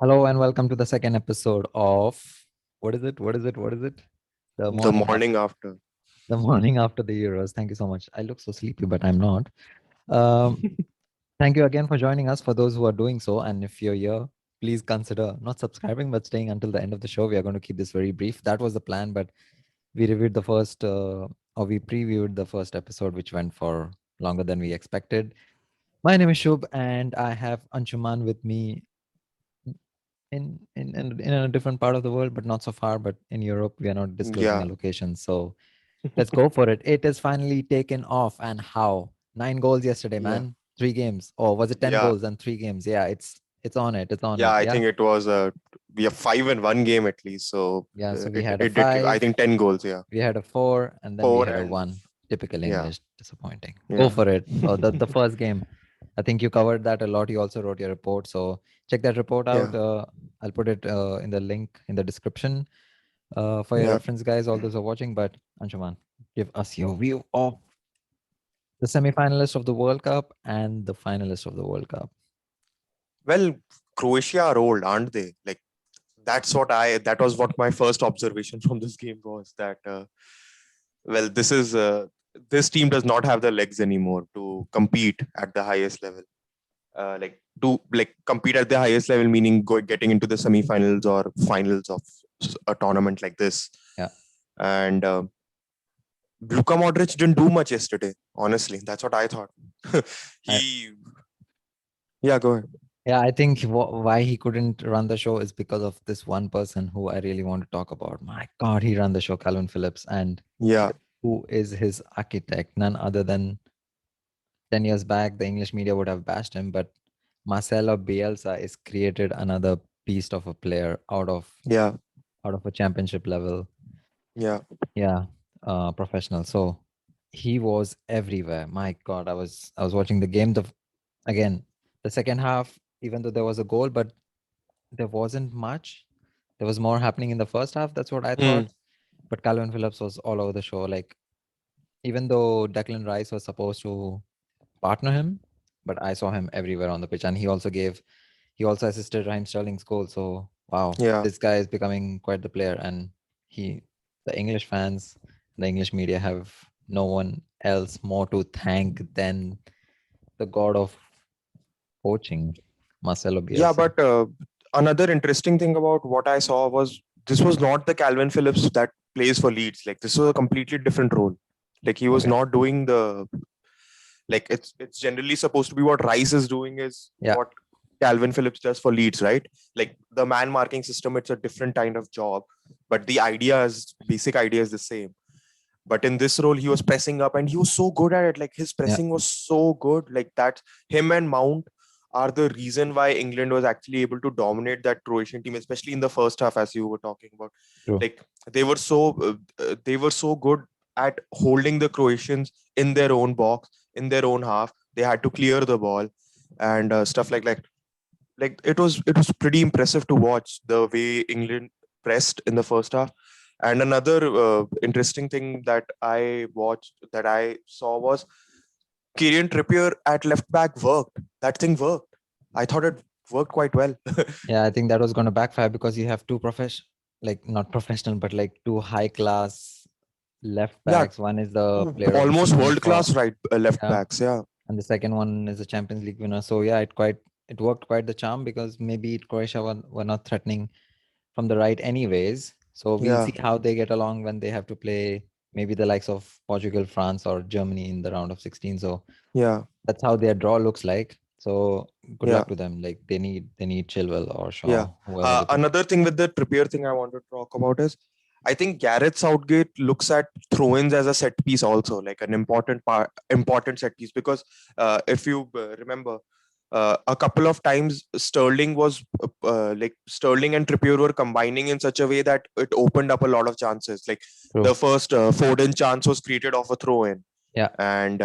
Hello and welcome to the second episode of what is it? What is it? What is it? The The morning after morning after. the morning after the Euros. Thank you so much. I look so sleepy, but I'm not. Um, Thank you again for joining us. For those who are doing so, and if you're here, please consider not subscribing but staying until the end of the show. We are going to keep this very brief. That was the plan, but we reviewed the first or we previewed the first episode, which went for longer than we expected. My name is Shubh, and I have Anshuman with me in a different part of the world, but not so far. But in Europe, we are not disclosing Yeah, a location. So let's go for it. It is finally taken off, and how? 9 goals yesterday, yeah, man. 3 games. Or was it 10 yeah, goals and 3 games? Yeah, it's on it. It's on yeah. it. I Yeah, think it was we have five in one game at least. So yeah. So we it had a it did give, I five, think, 10 goals. Yeah, we had a four, and then we four had a and one. Typical yeah, English, disappointing. Go yeah, for it. Oh, the first game. I think you covered that a lot. You also wrote your report. So check that report yeah, out. I'll put it in the link in the description for your yeah. reference, guys, all those who are watching. But Anshuman, give us your view of the semi-finalists of the World Cup and the finalists of the World Cup. Well, Croatia are old, aren't they? Like that was what my first observation from this game was that well, this team does not have the legs anymore to compete at the highest level. Like to like compete at the highest level, meaning getting into the semi-finals or finals of a tournament like this. Yeah, And Luka Modric didn't do much yesterday. Honestly, that's what I thought. I, he, yeah, go ahead. yeah. I think why he couldn't run the show is because of this one person who I really want to talk about. My God, he ran the show, Calvin Phillips, and Yeah, who is his architect? None other than 10 years back, the English media would have bashed him, but Marcelo Bielsa is created another beast of a player yeah, out of a championship level. yeah, Yeah, professional. So he was everywhere. My God, I was watching the game. Again, the second half, even though there was a goal, but there wasn't much. There was more happening in the first half. That's what I Hmm. thought. But Calvin Phillips was all over the show. Like, even though Declan Rice was supposed to partner him, but I saw him everywhere on the pitch, and he also assisted Raheem Sterling's goal. So wow, Yeah, this guy is becoming quite the player, and he, the English fans, the English media have no one else more to thank than the god of coaching, Marcelo yeah. Bielsa. But another interesting thing about what I saw was this was not the Calvin Phillips that plays for Leeds. Like this was a completely different role. Like he was Okay. not doing the like it's generally supposed to be what Rice is doing is Yeah. what Calvin Phillips does for Leeds, right? Like the man marking system, it's a different kind of job, but the basic idea is the same. But in this role, he was pressing up and he was so good at it. Like his Yeah. pressing was so good. Like that, him and Mount are the reason why England was actually able to dominate that Croatian team, especially in the first half, as you were talking about. True. Like they were so good at holding the Croatians in their own box, in their own half. They had to clear the ball and stuff like that. Like it was pretty impressive to watch the way England pressed in the first half. And another interesting thing that I saw was Kieran Trippier at left back worked. That thing worked. I thought it worked quite well. Yeah, I think that was going to backfire because you have like not professional, but like two high class left Yeah, backs. One is the player of the almost season world for, class right left yeah, backs. Yeah, and the second one is a Champions League winner. So yeah, it worked quite the charm because maybe Croatia were not threatening from the right anyways. So we'll yeah, see how they get along when they have to play maybe the likes of Portugal, France, or Germany in the round of 16. So yeah, that's how their draw looks like. So good yeah, luck to them. Like they need Chilwell or yeah. Shaw, whoever they pick. Another thing with the Trippier thing I want to talk about is I think Gareth Southgate looks at throw-ins as a set piece also, like an important set piece. Because if you remember, a couple of times Sterling and Trippier were combining in such a way that it opened up a lot of chances. Like True. the first Foden chance was created off a throw-in, Yeah, and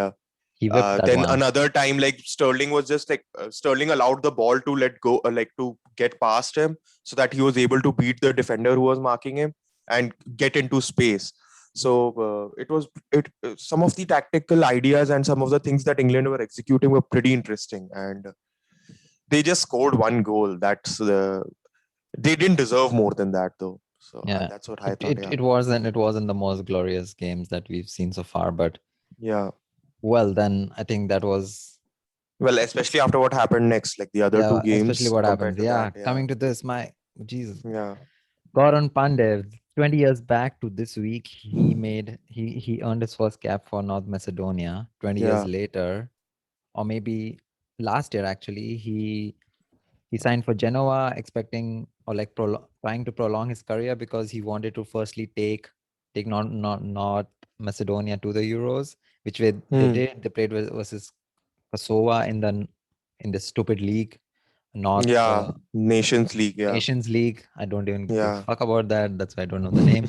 he whipped that then one. another time, like Sterling was just like Sterling allowed the ball to let go, like to get past him, so that he was able to beat the defender who was marking him and get into space. So it was it. Some of the tactical ideas and some of the things that England were executing were pretty interesting, and they just scored one goal. They didn't deserve more than that though. So Yeah, that's what I it thought. it Yeah. it wasn't it wasn't the most glorious games that we've seen so far, but Yeah. well, then I think that was Well, especially after what happened next, like the other two yeah, especially games what happens. compared to that. Yeah, Yeah. coming to this, my Jesus, Yeah. Goran Pandev, 20 years back to this week, he earned his first cap for North Macedonia. 20 years Yeah. later, or maybe last year actually, he signed for Genoa, expecting or like trying to prolong his career because he wanted to firstly take North Macedonia to the Euros, which they Hmm. did. They played versus Kosovo in the stupid league, North Yeah. Nations League. Yeah. Nations League. I don't even give a Yeah. fuck about that. That's why I don't know the name.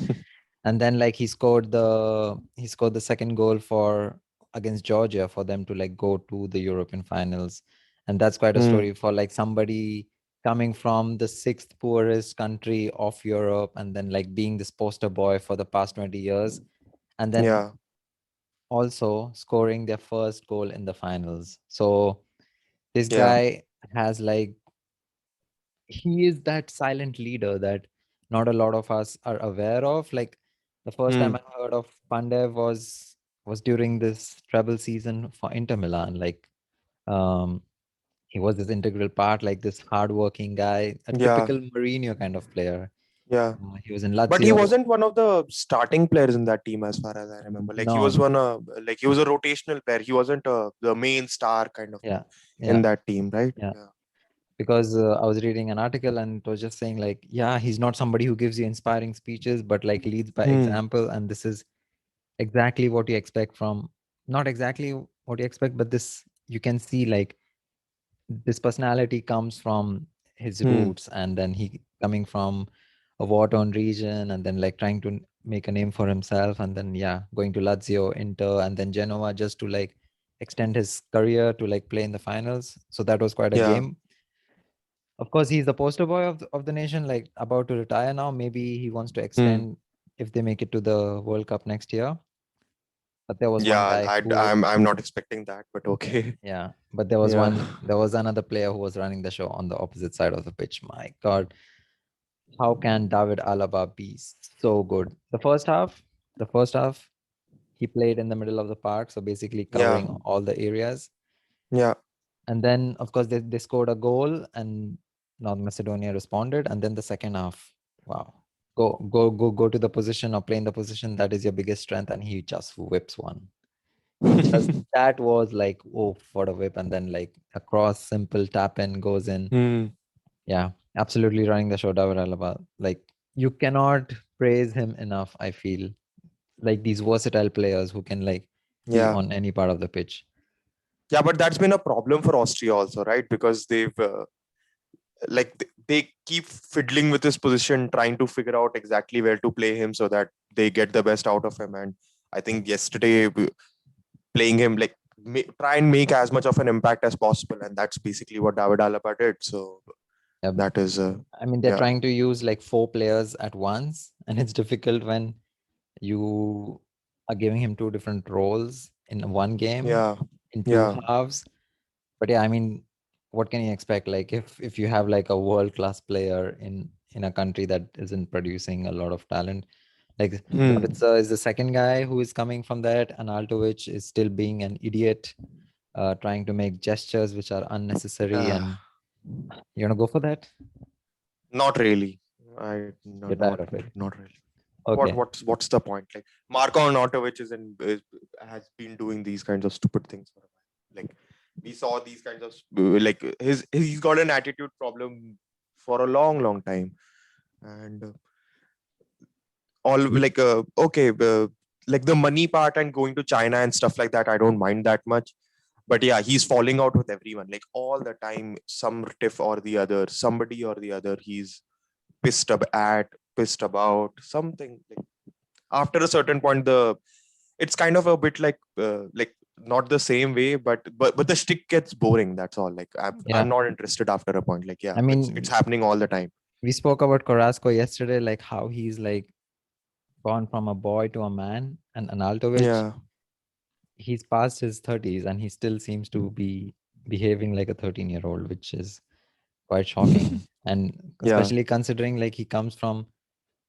And then like he scored the second goal for against Georgia for them to like go to the European finals. And that's quite a Hmm. story for like somebody coming from the sixth poorest country of Europe and then like being this poster boy for the past 20 years and then Yeah. also scoring their first goal in the finals. So this Yeah. guy has like he is that silent leader that not a lot of us are aware of. Like the first Hmm. time I heard of Pandev was during this treble season for Inter Milan. Like um, he was this integral part, like this hardworking guy, a Yeah. typical Mourinho kind of player. Yeah. He was in But he Lazio. wasn't one of the starting players in that team, as far as I remember. Like he was No, one, like he was a rotational player. He wasn't the main star kind of yeah, thing yeah, in that team, right? yeah. Yeah. Because I was reading an article and it was just saying like, yeah, he's not somebody who gives you inspiring speeches, but like leads by Hmm. example, and this is exactly what you expect from not exactly what you expect but this you can see like this personality comes from his Hmm. roots and then he coming from a war-torn region and then like trying to make a name for himself and then yeah going to Lazio, Inter and then Genoa just to like extend his career to like play in the finals. So that was quite a Yeah. game. Of course he's the poster boy of the nation, like about to retire now. Maybe he wants to Hmm. extend if they make it to the World Cup next year. But there was one Yeah. guy who, I'm not expecting that, but okay. yeah, but there was Yeah. another player who was running the show on the opposite side of the pitch. My God, how can David Alaba be so good? The first half, he played in the middle of the park, so basically Yeah. covering all the areas. Yeah. And then, of course, they scored a goal, and North Macedonia responded. And then the second half, wow, go to the position or play in the position that is your biggest strength, and he just whips one. Just that was like, oh, what a whip. And then like a cross, simple tap in goes in. Hmm. Yeah, absolutely running the show, David Alaba. Like you cannot praise him enough, I feel. Like these versatile players who can like be Yeah. on any part of the pitch. Yeah, but that's been a problem for Austria also, right? Because they keep fiddling with his position, trying to figure out exactly where to play him so that they get the best out of him. And I think yesterday playing him like try and make as much of an impact as possible, and that's basically what David Alaba did. So Yeah, that is, I mean, they're yeah, trying to use like four players at once, and it's difficult when you are giving him two different roles in one game yeah, in two yeah, halves. But yeah, I mean, what can you expect? Like if you have like a world class player in a country that isn't producing a lot of talent, like hmm. Sabitzer is the second guy who is coming from that, and Altovic is still being an idiot, trying to make gestures which are unnecessary. uh, And you wanna go for that? Not really. I no, You're tired not of it. not really. Okay. What's the point? Like Marko Arnautovic has been doing these kinds of stupid things for a while. Like we saw these kinds of like he's got an attitude problem for a long time, and all like okay, like the money part and going to China and stuff like that, I don't mind that much. But yeah, he's falling out with everyone like all the time. Some tiff or the other, somebody or the other, he's pissed about something. Like after a certain point, it's kind of a bit like not the same way, but the stick gets boring. That's all. Like I'm Yeah. not interested after a point. Like yeah, I it's mean, happening all the time. we spoke about Carrasco yesterday, like how he's like gone from a boy to a man, and Analtovic, Yeah, he's past his 30s and he still seems to be behaving like a 13-year-old, which is quite shocking. And Yeah. especially considering like he comes from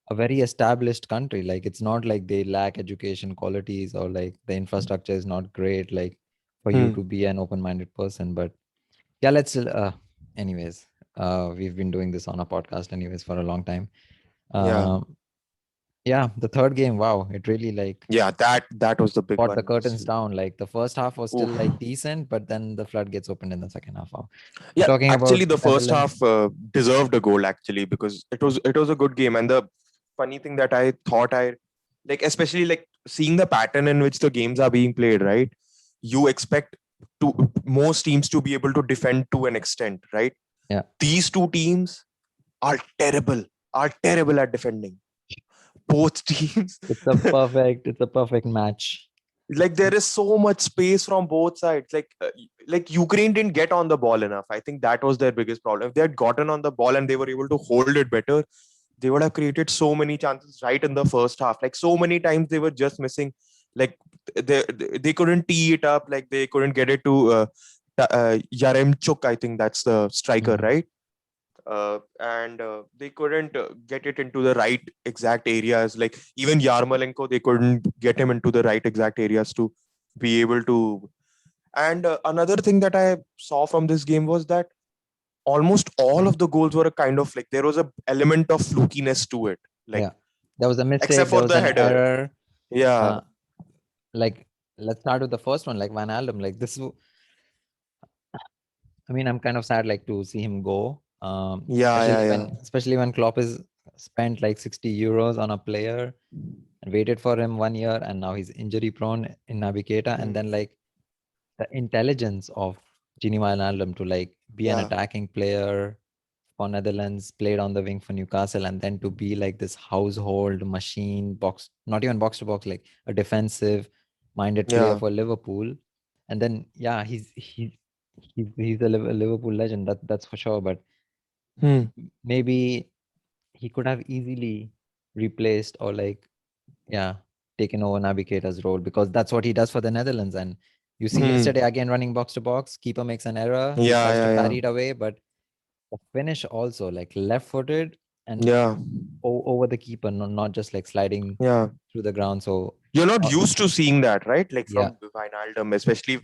a very established country. Like it's not like they lack education qualities or like the infrastructure is not great, like for you Hmm. to be an open-minded person. But yeah, let's anyways, we've been doing this on a podcast anyways for a long time. Yeah. Um, yeah, the third game, wow, it really like Yeah. That was the big brought the one. curtains down. Like the first half was still Oof. like decent, but then the floodgates opened in the second half. Wow. We're Yeah, talking about actually, the first Netherlands. half deserved a goal actually, because it was a good game. And the funny thing that I thought I like, especially like seeing the pattern in which the games are being played, right? You expect to most teams to be able to defend to an extent, right? Yeah, These two teams are terrible, are terrible at defending. Both teams, it's a perfect match. like there is so much space from both sides. Like Ukraine didn't get on the ball enough. I think that was their biggest problem. If they had gotten on the ball and they were able to hold it better, they would have created so many chances right in the first half. Like so many times they were just missing. Like they couldn't tee it up. Like they couldn't get it to Yaremchuk. I think that's the striker, Mm. right? And they couldn't get it into the right exact areas. Like even Yarmolenko, they couldn't get him into the right exact areas to be able to. And another thing that I saw from this game was that almost all of the goals were a kind of like there was a element of flukiness to it. Like Yeah, there was a except mistake, there for was the an header. error. Yeah, Uh, like let's start with the first one, like Van Aldum. Like this, I mean, I'm kind of sad like to see him go. yeah, yeah, yeah. Especially when Klopp is spent like 60 euros on a player and waited for him 1 year, and now he's injury prone in Navigator, and Hmm. then like the intelligence of Gini Wijnaldum to like be an Yeah. attacking player for Netherlands, played on the wing for Newcastle, and then to be like this household machine, box, not even box to box, like a defensive minded player Yeah. for Liverpool. And then yeah, he's a Liverpool legend. That's for sure. But Hmm. maybe he could have easily replaced or like yeah taken over Navigator's role, because that's what he does for the Netherlands. And you see Hmm. yesterday again running box to box, keeper makes an error, he Yeah, tries to yeah, yeah. parry it away, but the finish also like left-footed and Yeah. over the keeper, not just like sliding Yeah. through the ground. So You're not uh, used to seeing that, right? Like yeah, from Wijnaldum, especially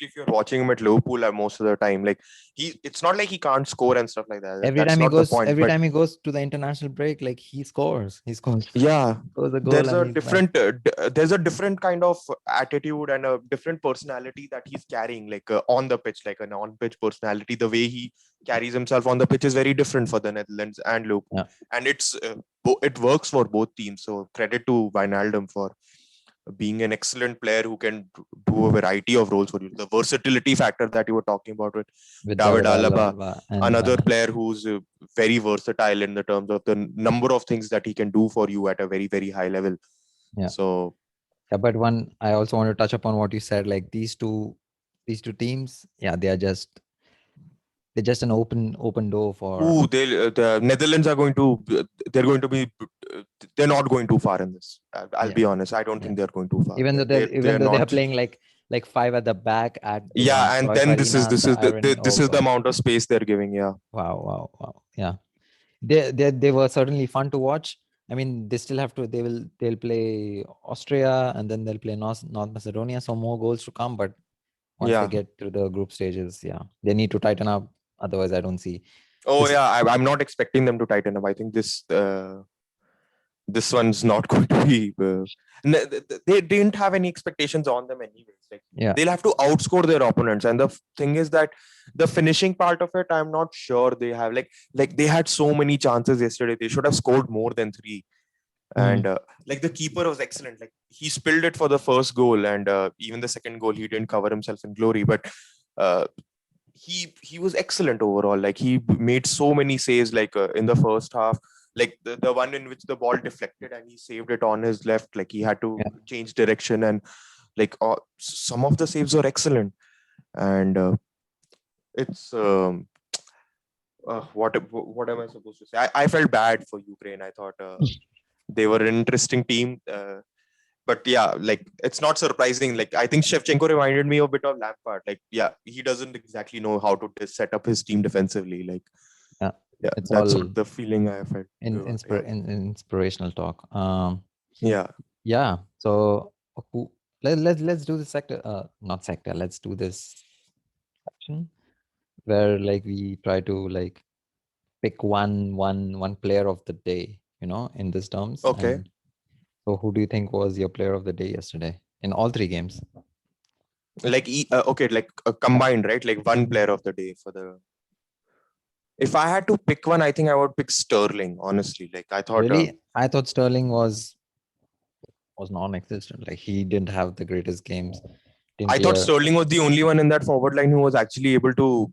if you're watching him at Liverpool most of the time. Like it's not like he can't score and stuff like that. That's not the point. every But time he goes to the international break, like yeah, he scores a goal and he's back. there's a different kind of attitude and a different personality that he's carrying, like on the pitch, like an on-pitch personality. The way he carries himself on the pitch is very different for the Netherlands and Liverpool, Yeah, and it works for both teams. So credit to Wijnaldum for being an excellent player who can do a variety of roles for you. The versatility factor that you were talking about with with David David Alaba, Alaba and another Van player who's very versatile in the terms of the number of things that he can do for you at a very, very high level. yeah. So, Yeah, but one I also want to touch upon what you said, like these two teams, yeah, they're just an open door for the Netherlands are going to, they're going to be, they're not going too far in this. I'll yeah, be honest. I don't yeah. think they're going too far. They're Even though they're not. playing like five at the back at Yeah, and Cruyff then this is Arena, this the is irony. this Oh is the God. amount of space they're giving. Yeah, Wow. Yeah. They were certainly fun to watch. I mean, they still have to they'll play Austria and then they'll play North Macedonia. So more goals to come. But once they yeah. get to the group stages, yeah, they need to tighten up. Otherwise, I don't see Oh this. yeah, I'm not expecting them to tighten up. I think this one's not going to be. They didn't have any expectations on them anyways. Like Yeah. they'll have to outscore their opponents, and the thing is that the finishing part of it, I'm not sure they have. Like they had so many chances yesterday. They should have scored more than three. And Mm. like the keeper was excellent. Like he spilled it for the first goal, and even the second goal, he didn't cover himself in glory, but. Uh, he was excellent overall. Like he made so many saves, like in the first half, like the one in which the ball deflected and he saved it on his left, like he had to Yeah. change direction, and like some of the saves were excellent. And it's what am I supposed to say? I felt bad for Ukraine. I thought they were an interesting team. But yeah, like it's not surprising. Like I think Shevchenko reminded me a bit of Lampard. Like yeah, he doesn't exactly know how to set up his team defensively. Like Yeah, yeah, it's that's all what the feeling I felt. Yeah, inspirational talk. yeah. Yeah. So who, let's do the sector. Not sector. Let's do this section where like we try to like pick one player of the day. In these terms. Okay. And so, who do you think was your player of the day yesterday in all three games? Like okay, like combined, right? Like one Mhm. player of the day for the. If I had to pick one, I think I would pick Sterling. Honestly, like I thought. Really, I thought Sterling was non-existent. Like he didn't have the greatest games. Didn't I thought clear. Sterling was the only one in that forward line who was actually able to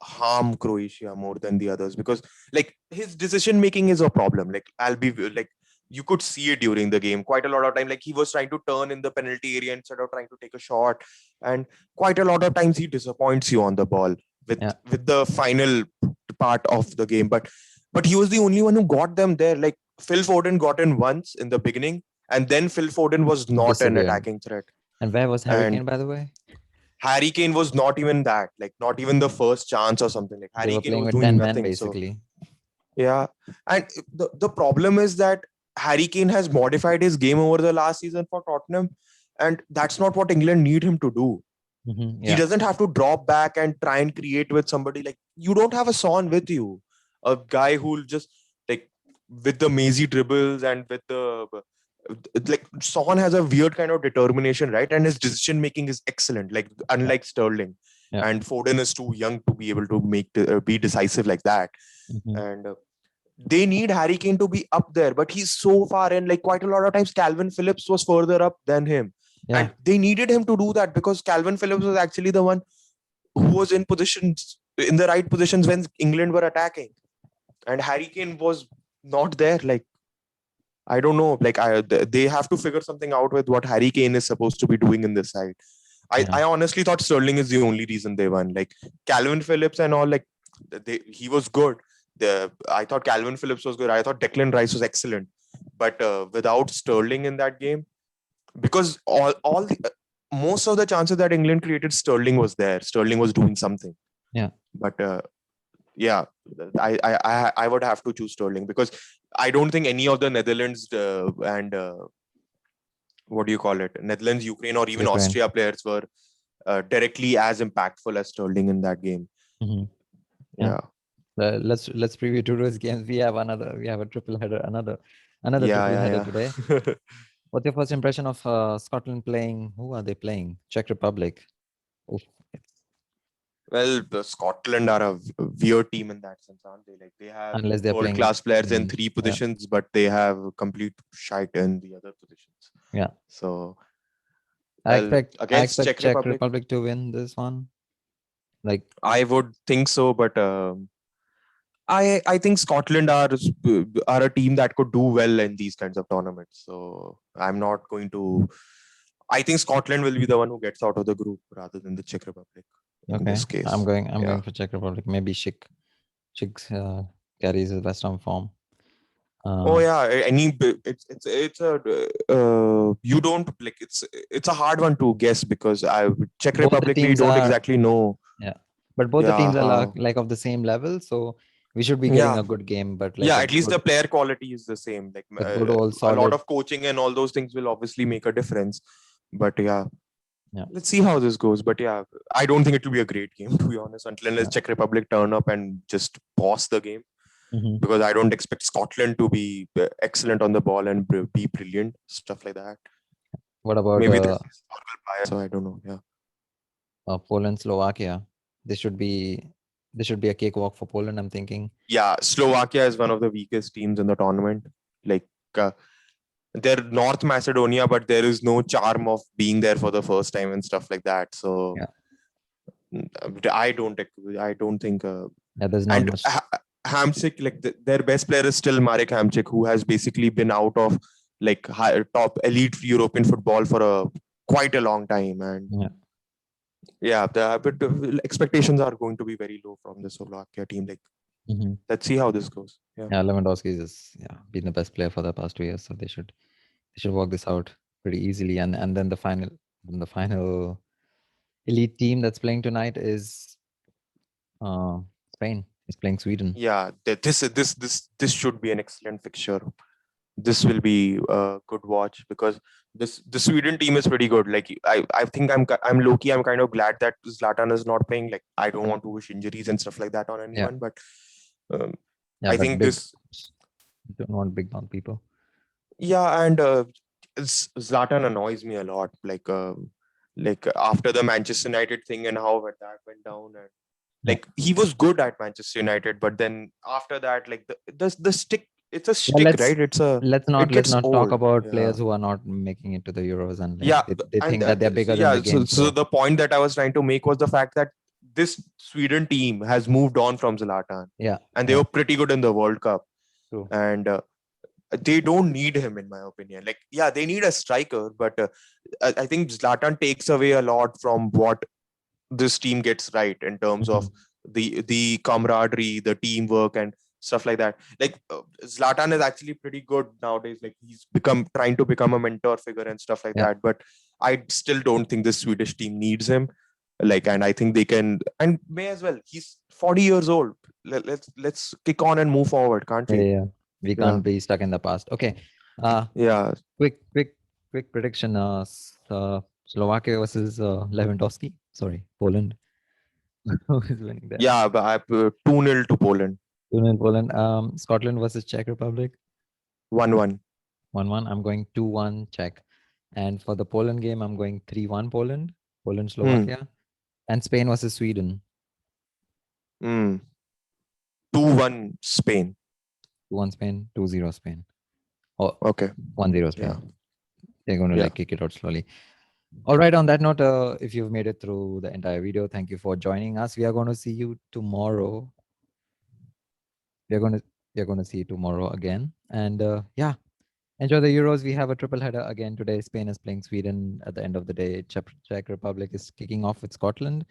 harm Croatia more than the others, because like his decision making is a problem. Like I'll be like you could see it during the game quite a lot of time. Like he was trying to turn in the penalty area instead of trying to take a shot, and quite a lot of times he disappoints you on the ball with Yeah, with the final part of the game. But he was the only one who got them there. Like Phil Foden got in once in the beginning, and then Phil Foden was he not an disappeared. attacking threat. And where was Harry And Kane, by the way? Harry Kane was not even that, like not even the first chance or something. Like They Harry were Kane playing was with doing 10 men nothing. So basically. yeah, and the problem is that Harry Kane has modified his game over the last season for Tottenham, and that's not what England need him to do. He Yeah, doesn't have to drop back and try and create with somebody. Like you don't have a Son with you, a guy who'll just like with the mazy dribbles and with the like Son has a weird kind of determination, right? And his decision making is excellent, like yeah, unlike Sterling. yeah. And Foden is too young to be able to be decisive like that. hmm And they need Harry Kane to be up there, but he's so far in. Like quite a lot of times, Calvin Phillips was further up than him, Yeah, and they needed him to do that because Calvin Phillips was actually the one who was in the right positions when England were attacking, and Harry Kane was not there. Like I don't know. Like they have to figure something out with what Harry Kane is supposed to be doing in this side. yeah. I honestly thought Sterling is the only reason they won. Like Calvin Phillips and all, like he was good. I thought Calvin Phillips was good. I thought Declan Rice was excellent. But without Sterling in that game, because all the, most of the chances that England created, Sterling was there. Sterling was doing something. Yeah. But yeah, I would have to choose Sterling because I don't think any of the Netherlands and what do you call it, Netherlands, Ukraine, or even Ukraine. Austria players were directly as impactful as Sterling in that game. hmm Yeah. Yeah, Let's preview today's games. We have a triple header, another yeah, triple header yeah, today. yeah. What's your first impression of Scotland playing? Who are they playing? Czech Republic. Oof. Well, the Scotland are a weird team in that sense, aren't they? Like they have Unless they're world playing. class players in three Yeah. positions, but they have complete shite in the other positions. Yeah. So, I well, expect I against expect Czech Czech Republic, Republic to win this one. Like, I would think so, but I think Scotland are a team that could do well in these kinds of tournaments. So I'm not going to. I think Scotland will be the one who gets out of the group rather than the Czech Republic in okay, this I'm case. going I'm Yeah. going for Czech Republic. Maybe Schick carries his West Ham form. Oh Uh, yeah. It's a you don't like it's a hard one to guess because I Czech both the Republic we teams don't are exactly know. Yeah, but both the Yeah. teams are How. like of the same level, so we should be getting Yeah. a good game. But like Yeah. At least the player quality is the same. Like a good old a lot solid. of coaching and all those things will obviously make a difference. But yeah, Yeah, let's see how this goes. But yeah, I don't think it will be a great game to be honest, until unless yeah. Czech Republic turn up and just pause the game. hmm Because I don't expect Scotland to be excellent on the ball and be brilliant stuff like that. What about Maybe there's historical bias, so I don't know. Yeah, Poland, Slovakia? This should be this should be a cakewalk for Poland, I'm thinking. yeah. Slovakia is one of the weakest teams in the tournament. Like uh, they're North Macedonia, but there is no charm of being there for the first time and stuff like that. So Yeah, I don't think. yeah. There's not And much. Hamsik, like their best player is still Marek Hamsik, who has basically been out of like top elite European football for a quite a long time. And Yeah, yeah, but expectations are going to be very low from the Slovakia team. Like hmm let's see how this goes. Yeah. yeah. Lewandowski is been the best player for the past 2 years, so they should work this out. pretty easily. And then the final elite team that's playing tonight is Spain. Is playing Sweden. Yeah, this should be an excellent fixture. This will be a good watch because the Sweden team is pretty good. Like I think I'm low key. I'm kind of glad that Zlatan is not playing. Like I don't want to wish injuries and stuff like that on Yeah. anyone, but um, Yeah, I but think big this. don't want big mouth people. Yeah, and Zlatan annoys me a lot. Like after the Manchester United thing and how that went down, and Yeah. like he was good at Manchester United, but then after that, like the stick, it's a Yeah, stick, right? It let's gets not talk old. about Yeah. players who are not making it to the Euros and like Yeah, they and think that they're so bigger than yeah, the game. so So the point that I was trying to make was the fact that this Sweden team has moved on from Zlatan, yeah, and they yeah, were pretty good in the World Cup, true. and they don't need him, in my opinion. Like, yeah, they need a striker, but I think Zlatan takes away a lot from what this team gets right in terms Mhm. of the camaraderie, the teamwork, and stuff like that. Like Zlatan is actually pretty good nowadays. Like he's become trying to become a mentor figure and stuff like Yeah, that. But I still don't think this Swedish team needs him. Like, and I think they can and may as well. He's 40 years old. Let's kick on and move forward, can't yeah, we? yeah. We Yeah, can't be stuck in the past. Okay. Uh yeah, quick prediction. Slovakia versus Lewandowski. Sorry, Poland. Who is winning that? yeah. But I 2-0 to Poland. 2-0 Poland. Scotland versus Czech Republic. 1-1. 1-1. I'm going 2-1 Czech. And for the Poland game, I'm going 3-1 Poland. Poland, Hmm. Slovakia. And Spain versus Sweden. Hmm. 2-1 Spain. 2-1 Spain, 2-0 Spain. Or Okay. 1-0 Yeah. Spain. They're going to Yeah. like kick it out slowly. All right. On that note, if you've made it through the entire video, thank you for joining us. We are going to see you tomorrow. We are going to see you tomorrow again. And yeah, enjoy the Euros. We have a triple header again today. Spain is playing Sweden at the end of the day. Czech Republic is kicking off with Scotland.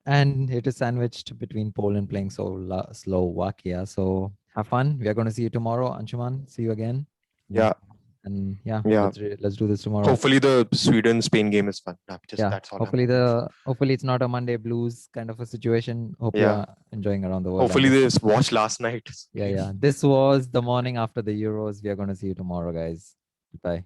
And it is sandwiched between Poland playing Slovakia. So have fun. We are going to see you tomorrow. Anshuman, see you again. Yeah. And yeah, Yeah. let's do this tomorrow. Hopefully the Sweden Spain game is fun. Just Yeah, that's all I'm hopefully hoping for. hopefully it's not a Monday blues kind of a situation. Hope you Yeah. are enjoying around the world. Hopefully they just watched last night. Yeah, yeah. This was the morning after the Euros. We are going to see you tomorrow, guys. Bye.